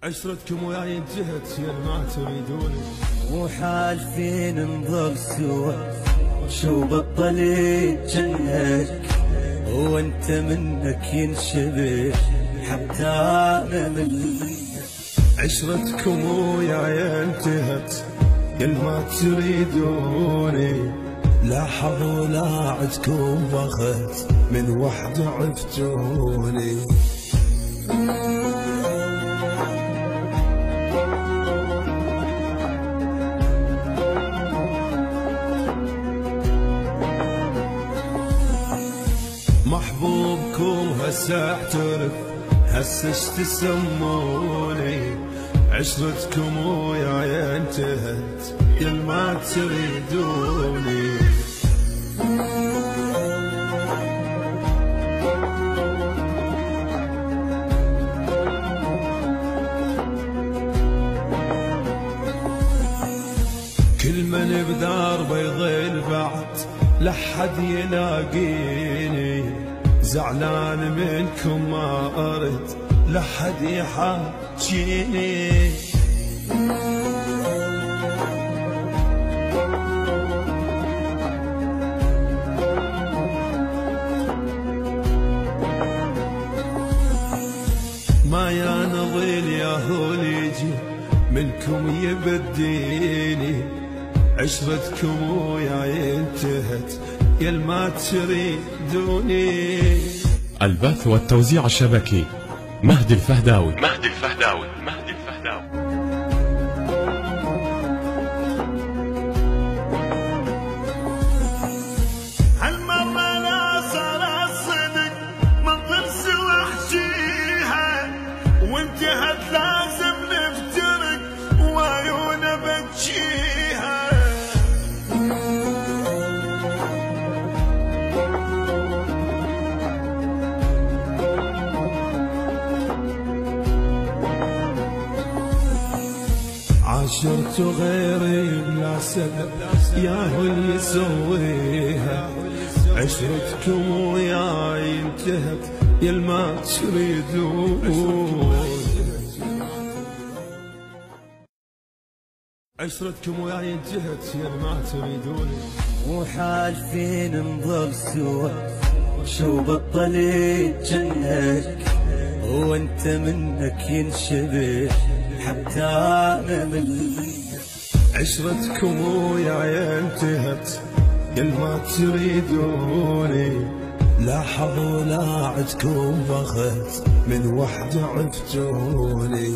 عشرتكم وياي انتهت يا ما تريدوني، وحالفين نظل سوا شو بطلت جنك وانت منك ينشبه حتى انا منك. عشرتكم وياي انتهت يا ما تريدوني، لا حظ ولا عدكم بخت من وحده عفتوني. محبوبكم هسه اعترف هسه اش تسموني، عشرتكم وياي انتهت يا ما تريدوني. كل من بداربه يضل بعد لحد يلاقيني، زعلان منكم ما ارد لحد يحاجيني. ما يا نظيل يا هول يجي منكم يبديني، عشرتكم وياي انتهت يا ما تريدوني. البث والتوزيع الشبكي مهدي الفهداوي. هالمرة لا صار الصدق منطر سوى احجيها، وانتهت لازم نفترق وعيونه بتجيها. عاشرت غيري بلا سبب ياهو اللي يسويها، عشرتكم وياي انتهت يا ما تريدون. عشرتكم وياي انتهت يا ما تريدوني، وحالفين نظل سوا شو بطلت جنك وانت منك ينشبه حتى انا منك. عشرتكم وياي انتهت يا ما تريدوني، لا حظ ولا عدكم بخت من وحده عفتوني.